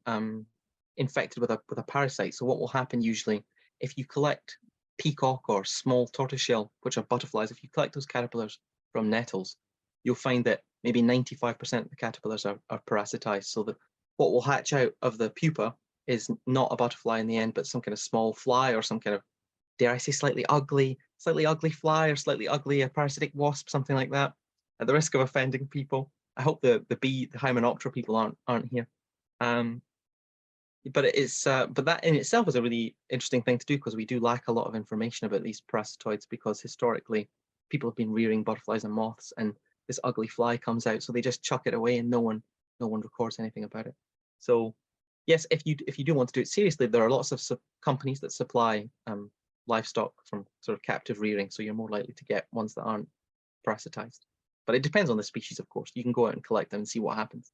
infected with a parasite. So what will happen usually, if you collect peacock or small tortoiseshell, which are butterflies, if you collect those caterpillars from nettles, you'll find that maybe 95% of the caterpillars are parasitized. So that what will hatch out of the pupa is not a butterfly in the end, but some kind of small fly, or some kind of, dare I say, slightly ugly fly, or slightly ugly parasitic wasp, something like that. At the risk of offending people, I hope the Hymenoptera people aren't here. But that in itself is a really interesting thing to do, because we do lack a lot of information about these parasitoids, because historically people have been rearing butterflies and moths, and this ugly fly comes out, so they just chuck it away and no one records anything about it. So yes, if you do want to do it seriously, there are lots of companies that supply livestock from sort of captive rearing, so you're more likely to get ones that aren't parasitized. But it depends on the species, of course. You can go out and collect them and see what happens.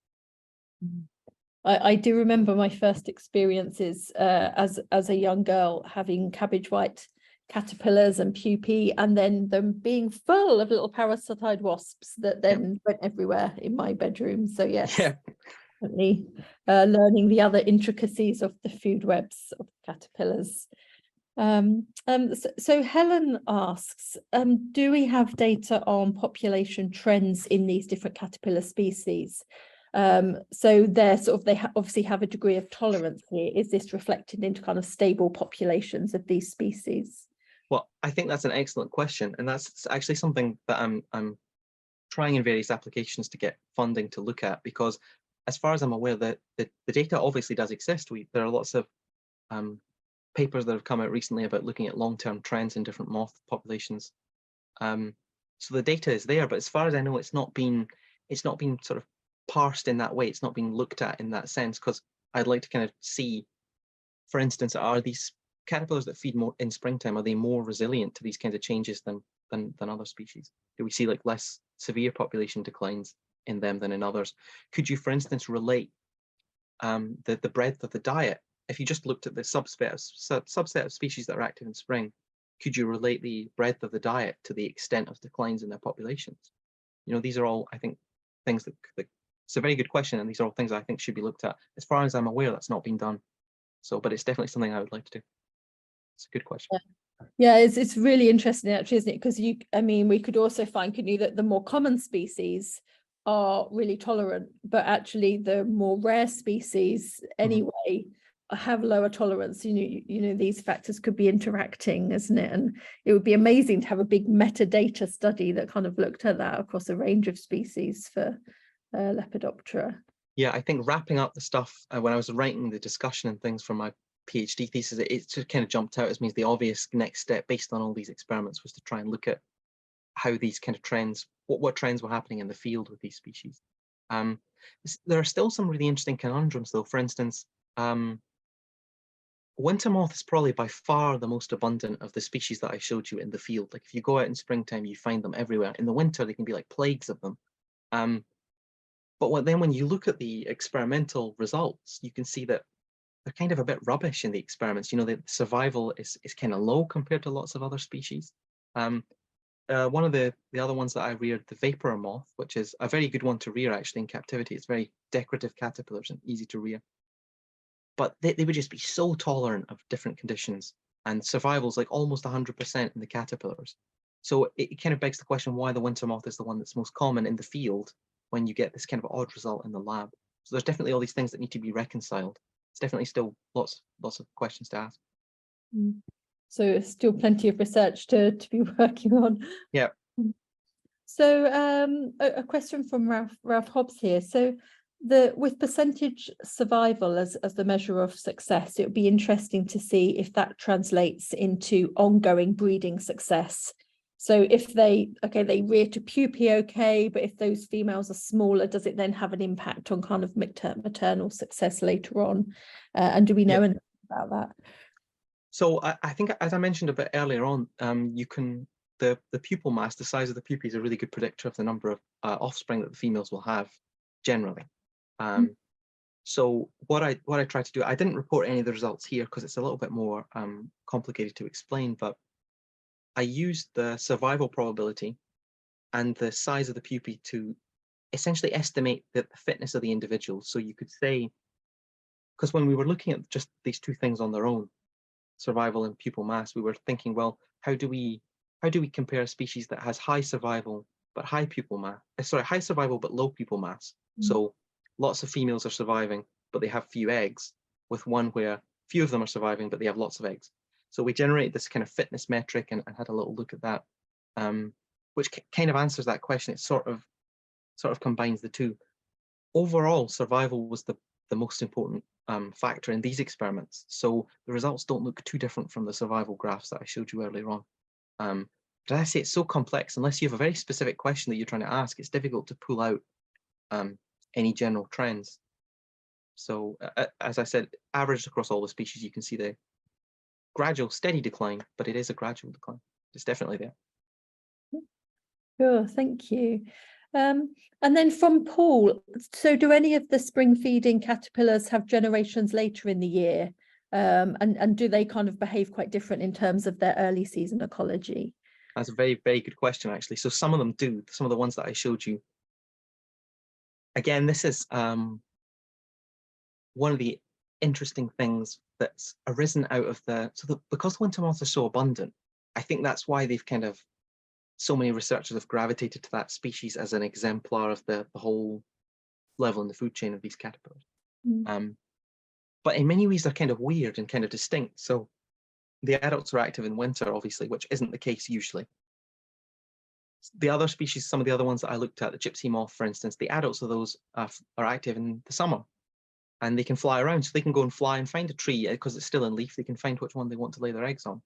I do remember my first experiences as a young girl having cabbage white caterpillars and pupae, and then them being full of little parasitized wasps that then went everywhere in my bedroom. So yes, definitely learning the other intricacies of the food webs of caterpillars. So Helen asks, do we have data on population trends in these different caterpillar species? So they're they obviously have a degree of tolerance here. Is this reflected into kind of stable populations of these species? Well, I think that's an excellent question, and that's actually something that I'm trying in various applications to get funding to look at, because as far as I'm aware, the data obviously does exist. There are lots of papers that have come out recently about looking at long-term trends in different moth populations. So the data is there, but as far as I know, it's not been sort of parsed in that way. It's not being looked at in that sense, because I'd like to kind of see, for instance, are these caterpillars that feed more in springtime, are they more resilient to these kinds of changes than other species? Do we see like less severe population declines in them than in others? Could you, for instance, relate the breadth of the diet? If you just looked at the subset of species that are active in spring, could you relate the breadth of the diet to the extent of declines in their populations? You know, these are all, I think, things that it's a very good question, and these are all things I think should be looked at. As far as I'm aware, that's not been done. So, but it's definitely something I would like to do. It's a good question. Yeah, it's really interesting actually, isn't it? Because I mean, we could also find, couldn't you, that the more common species are really tolerant, but actually the more rare species anyway have lower tolerance. You know, these factors could be interacting, isn't it? And it would be amazing to have a big metadata study that kind of looked at that across a range of species for Lepidoptera. Yeah, I think wrapping up the stuff when I was writing the discussion and things for my PhD thesis, it just kind of jumped out as me as the obvious next step based on all these experiments was to try and look at how these kind of trends, what trends were happening in the field with these species. There are still some really interesting conundrums though. For instance, winter moth is probably by far the most abundant of the species that I showed you in the field. Like if you go out in springtime, you find them everywhere. In the winter, they can be like plagues of them. But then when you look at the experimental results, you can see that they're kind of a bit rubbish in the experiments. You know, the survival is kind of low compared to lots of other species. One of the other ones that I reared, the vapor moth, which is a very good one to rear actually in captivity. It's very decorative caterpillars and easy to rear. But they would just be so tolerant of different conditions, and survival's like almost 100% in the caterpillars. So it kind of begs the question why the winter moth is the one that's most common in the field when you get this kind of odd result in the lab. So there's definitely all these things that need to be reconciled. It's definitely still lots of questions to ask. So still plenty of research to be working on. Yeah. So a question from Ralph Hobbs here. So with percentage survival as the measure of success, it would be interesting to see if that translates into ongoing breeding success. So if they rear to pupae okay, but if those females are smaller, does it then have an impact on kind of maternal success later on? And do we know anything about that? So I think, as I mentioned a bit earlier on, you can, the pupal mass, the size of the pupae is a really good predictor of the number of offspring that the females will have generally. So what I tried to do, I didn't report any of the results here because it's a little bit more complicated to explain, but I used the survival probability and the size of the pupae to essentially estimate the fitness of the individual. So you could say, because when we were looking at just these two things on their own, survival and pupal mass, we were thinking, well, how do we compare a species that has high survival but high pupal mass? High survival but low pupal mass. So lots of females are surviving, but they have few eggs, with one where few of them are surviving, but they have lots of eggs. So we generated this kind of fitness metric and had a little look at that, which kind of answers that question. It sort of combines the two. Overall, survival was the most important factor in these experiments. So the results don't look too different from the survival graphs that I showed you earlier on. But I say it's so complex, unless you have a very specific question that you're trying to ask, it's difficult to pull out any general trends. So as I said, averaged across all the species, you can see the gradual, steady decline, but it is a gradual decline. It's definitely there. Sure, thank you. And then from Paul, so do any of the spring feeding caterpillars have generations later in the year? And do they kind of behave quite different in terms of their early season ecology? That's a very, very good question, actually. So some of them do, some of the ones that I showed you. Again, this is one of the interesting things that's arisen out of because winter moths are so abundant, I think that's why they've kind of, so many researchers have gravitated to that species as an exemplar of the whole level in the food chain of these caterpillars. But in many ways, they're kind of weird and kind of distinct. So the adults are active in winter, obviously, which isn't the case usually. The other species, some of the other ones that I looked at, the gypsy moth, for instance, the adults of those are active in the summer, and they can fly around. So they can go and fly and find a tree because it's still in leaf. They can find which one they want to lay their eggs on.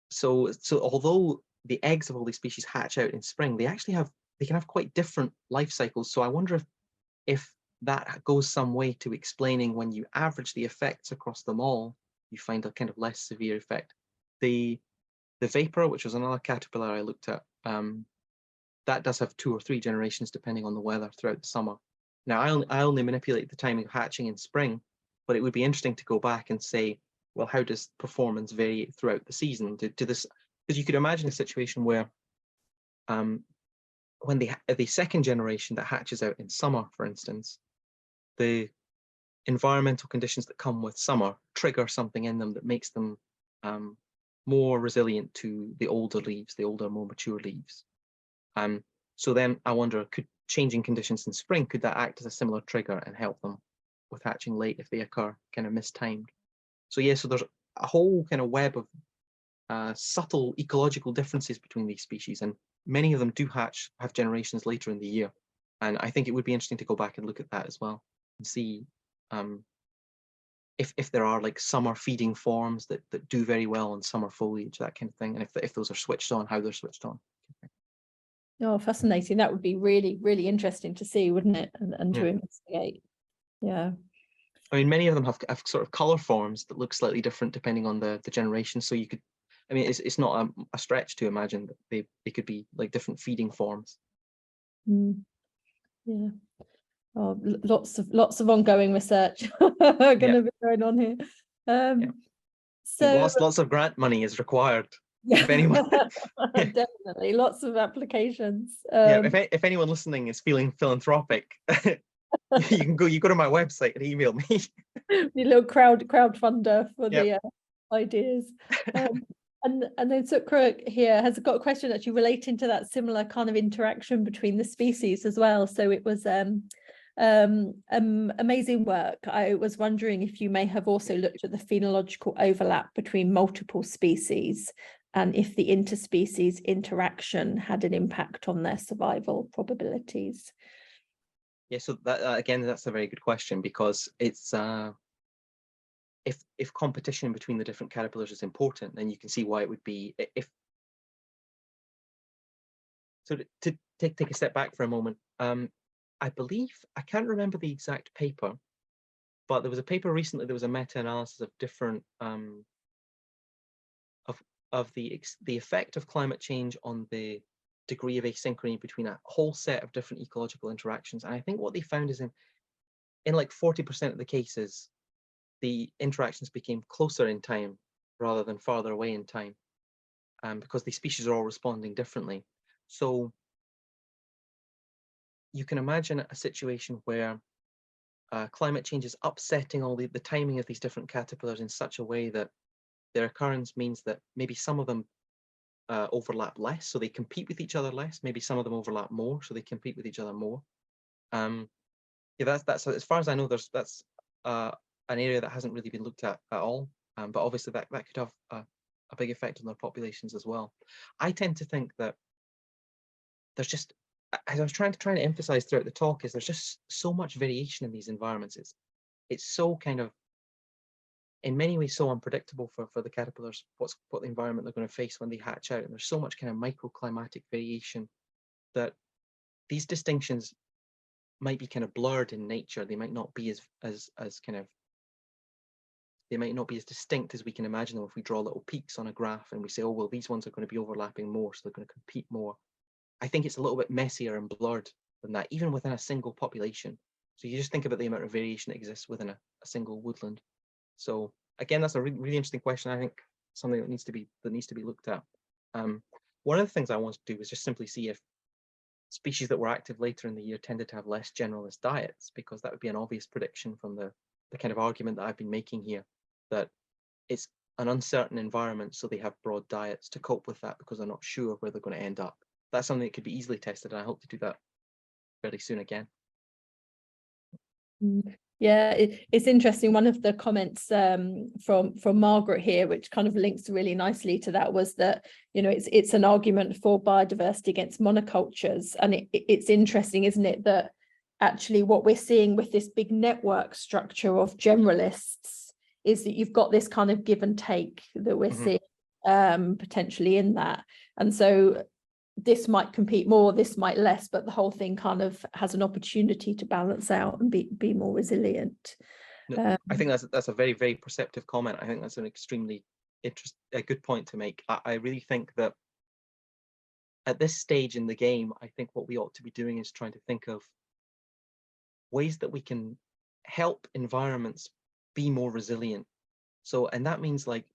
So although the eggs of all these species hatch out in spring, they can have quite different life cycles. So I wonder if that goes some way to explaining when you average the effects across them all, you find a kind of less severe effect. The vapor, which was another caterpillar I looked at, that does have 2 or 3 generations depending on the weather throughout the summer. Now I only manipulate the timing of hatching in spring, but it would be interesting to go back and say, well, how does performance vary throughout the season? Because you could imagine a situation where when the second generation that hatches out in summer, for instance, the environmental conditions that come with summer trigger something in them that makes them more resilient to the older leaves, the older, more mature leaves. So then I wonder, could changing conditions in spring, could that act as a similar trigger and help them with hatching late if they occur kind of mistimed? So yeah, so there's a whole kind of web of subtle ecological differences between these species, and many of them do have generations later in the year. And I think it would be interesting to go back and look at that as well and see if there are like summer feeding forms that do very well on summer foliage, that kind of thing, and if those are switched on, how they're switched on. Oh, fascinating. That would be really, really interesting to see, wouldn't it? And to Yeah. investigate. Yeah. I mean, many of them have sort of color forms that look slightly different depending on the generation. So you could, I mean, it's not a stretch to imagine that they could be like different feeding forms. Yeah. Oh, lots of ongoing research going to be going on here. So lots of grant money is required. yeah, If anyone, definitely lots of applications. if anyone listening is feeling philanthropic, you go to my website and email me. The little crowdfunder for Yep. the ideas. And then Sukra here has got a question actually relating to that similar kind of interaction between the species as well. So it was amazing work. I was wondering if you may have also looked at the phenological overlap between multiple species and if the interspecies interaction had an impact on their survival probabilities. Yeah, so that again, that's a very good question, because it's if competition between the different caterpillars is important, then you can see why it would be. So to take a step back for a moment, I believe, I can't remember the exact paper, but there was a paper recently, there was a meta-analysis of different of the effect of climate change on the degree of asynchrony between a whole set of different ecological interactions. And I think what they found is in like 40% of the cases, the interactions became closer in time rather than farther away in time, because the species are all responding differently. So you can imagine a situation where climate change is upsetting all the timing of these different caterpillars in such a way that their occurrence means that maybe some of them overlap less, so they compete with each other less. Maybe some of them overlap more, so they compete with each other more. Yeah, that's as far as I know. That's an area that hasn't really been looked at all. But obviously that could have a big effect on their populations as well. I tend to think that there's just, as I was trying to emphasize throughout the talk, is there's just so much variation in these environments. It's so kind of, in many ways, so unpredictable for the caterpillars, what the environment they're going to face when they hatch out. And there's so much kind of microclimatic variation that these distinctions might be kind of blurred in nature. They might not be as kind of, they might not be as distinct as we can imagine them if we draw little peaks on a graph and we say, oh, well, these ones are going to be overlapping more, so they're going to compete more. I think it's a little bit messier and blurred than that, even within a single population. So you just think about the amount of variation that exists within a single woodland. So again, that's a really interesting question. I think something that needs to be looked at. One of the things I wanted to do was just simply see if species that were active later in the year tended to have less generalist diets, because that would be an obvious prediction from the kind of argument that I've been making here, that it's an uncertain environment, so they have broad diets to cope with that because they're not sure where they're going to end up. That's something that could be easily tested, and I hope to do that very soon again. Yeah, it's interesting. One of the comments from Margaret here, which kind of links really nicely to that, was that, you know, it's an argument for biodiversity against monocultures. And it's interesting, isn't it, that actually what we're seeing with this big network structure of generalists is that you've got this kind of give and take that we're seeing potentially in that. And so this might compete more, this might less, but the whole thing kind of has an opportunity to balance out and be more resilient. No, I think that's a very, very perceptive comment. I think that's an extremely a good point to make. I really think that at this stage in the game, I think what we ought to be doing is trying to think of ways that we can help environments be more resilient. So, and that means like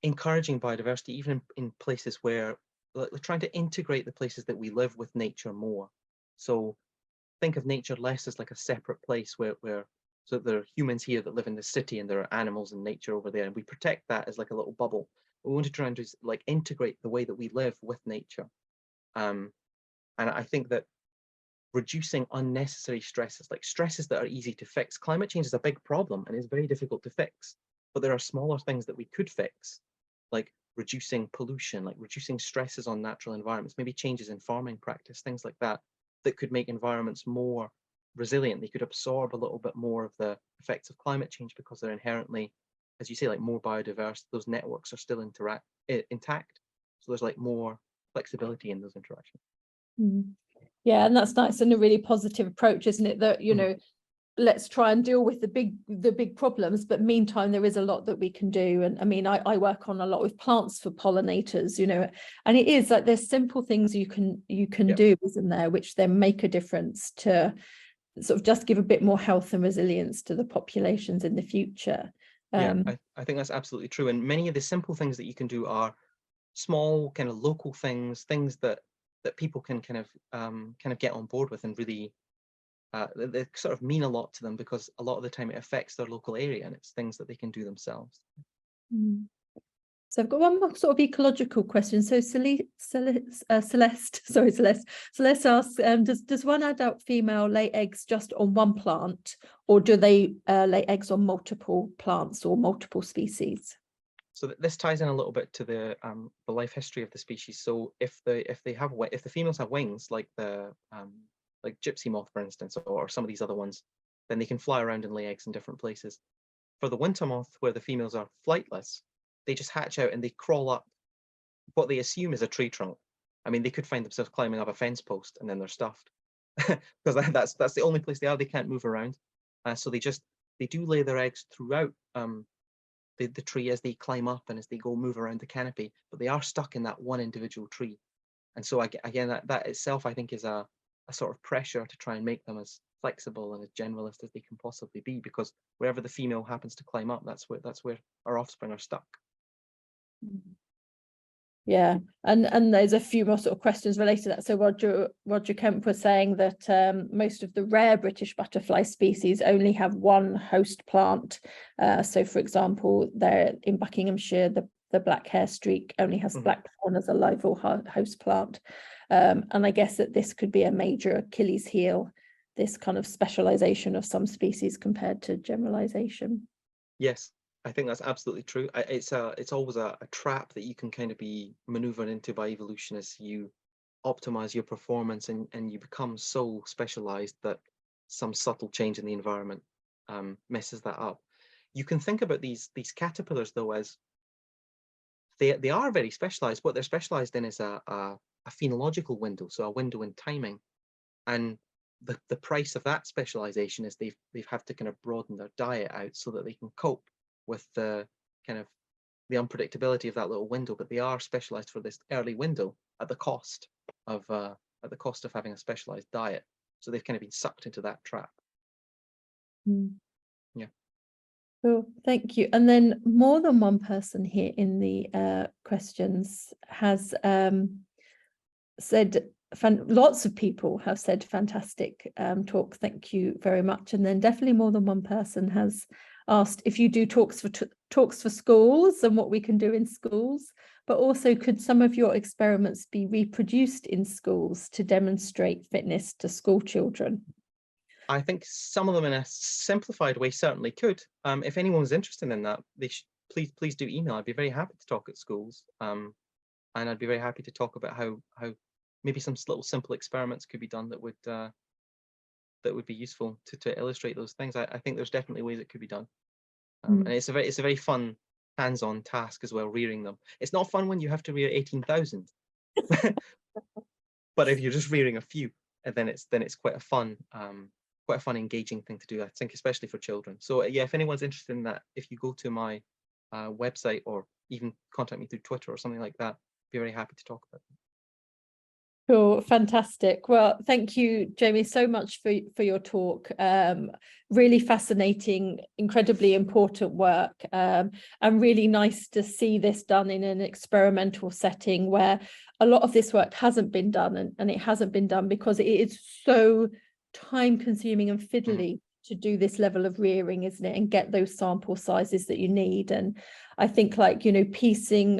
encouraging biodiversity, even in places where we're trying to integrate the places that we live with nature more. So think of nature less as like a separate place where so there are humans here that live in the city and there are animals and nature over there, and we protect that as like a little bubble. We want to try and just like integrate the way that we live with nature. And I think that reducing unnecessary stresses, like stresses that are easy to fix. Climate change is a big problem and it's very difficult to fix, but there are smaller things that we could fix, like reducing pollution, like reducing stresses on natural environments, maybe changes in farming practice, things like that, that could make environments more resilient. They could absorb a little bit more of the effects of climate change because they're inherently, as you say, like more biodiverse. Those networks are still intact. So there's like more flexibility in those interactions. Yeah, and that's nice and a really positive approach, isn't it? That, you know, let's try and deal with the big problems, but meantime there is a lot that we can do. And I mean, I work on a lot with plants for pollinators, you know, and it is like there's simple things you can do, isn't there, which then make a difference to sort of just give a bit more health and resilience to the populations in the future. I think that's absolutely true. And many of the simple things that you can do are small kind of local things that people can kind of get on board with, and really they sort of mean a lot to them, because a lot of the time it affects their local area and it's things that they can do themselves. So I've got one more sort of ecological question. So Celeste asks, does one adult female lay eggs just on one plant, or do they lay eggs on multiple plants or multiple species? So this ties in a little bit to the life history of the species. So if the females have wings, like the like gypsy moth, for instance, or some of these other ones, then they can fly around and lay eggs in different places. For the winter moth, where the females are flightless, they just hatch out and they crawl up what they assume is a tree trunk. I mean, they could find themselves climbing up a fence post and then they're stuffed, because that's the only place they are. They can't move around. So they do lay their eggs throughout the tree as they climb up and as they move around the canopy, but they are stuck in that one individual tree. And so again, that itself, I think, is a sort of pressure to try and make them as flexible and as generalist as they can possibly be, because wherever the female happens to climb up, that's where our offspring are stuck. Yeah, and there's a few more sort of questions related to that. So Roger Kemp was saying that most of the rare British butterfly species only have one host plant. So for example, there in Buckinghamshire, the black hair streak only has blackthorn as a live or host plant. And I guess that this could be a major Achilles heel, this kind of specialization of some species compared to generalization. Yes, I think that's absolutely true. It's always a trap that you can kind of be maneuvered into by evolution as you optimize your performance and you become so specialized that some subtle change in the environment messes that up. You can think about these caterpillars though as they are very specialized. What they're specialized in is a phenological window, so a window in timing. And the price of that specialization is they've had to kind of broaden their diet out so that they can cope with the kind of the unpredictability of that little window, but they are specialized for this early window at the cost of having a specialized diet. So they've kind of been sucked into that trap. Yeah. Cool, thank you. And then more than one person here in the questions has said, lots of people have said fantastic talk, thank you very much. And then definitely more than one person has asked if you do talks for schools and what we can do in schools, but also could some of your experiments be reproduced in schools to demonstrate fitness to school children? I think some of them in a simplified way certainly could. If anyone's interested in that, they should please do email. I'd be very happy to talk at schools, and I'd be very happy to talk about how maybe some little simple experiments could be done that would be useful to illustrate those things. I think there's definitely ways it could be done, and it's a very fun hands-on task as well, rearing them. It's not fun when you have to rear 18,000, but if you're just rearing a few, then it's quite a fun engaging thing to do, I think, especially for children. So yeah, if anyone's interested in that, if you go to my website or even contact me through Twitter or something like that, I'd be very happy to talk about it. Cool, fantastic. Well, thank you, Jamie, so much for your talk. Really fascinating, incredibly important work, and really nice to see this done in an experimental setting where a lot of this work hasn't been done, and it hasn't been done because it is so time consuming and fiddly to do this level of rearing, isn't it, and get those sample sizes that you need. And I think, like, you know,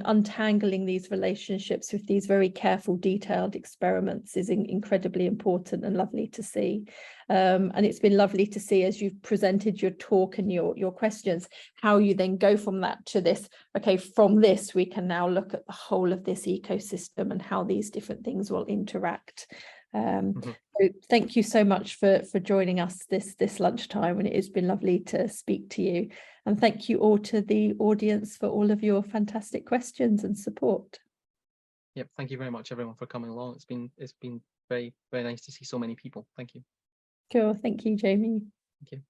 untangling these relationships with these very careful, detailed experiments is incredibly important and lovely to see. And it's been lovely to see, as you've presented your talk and your questions, how you then go from that to this. Okay, from this we can now look at the whole of this ecosystem and how these different things will interact. So thank you so much for joining us this lunchtime, and it has been lovely to speak to you. And thank you all to the audience for all of your fantastic questions and support. Yep, thank you very much, everyone, for coming along. It's been very, very nice to see so many people. Thank you. Cool, thank you, Jamie. Thank you.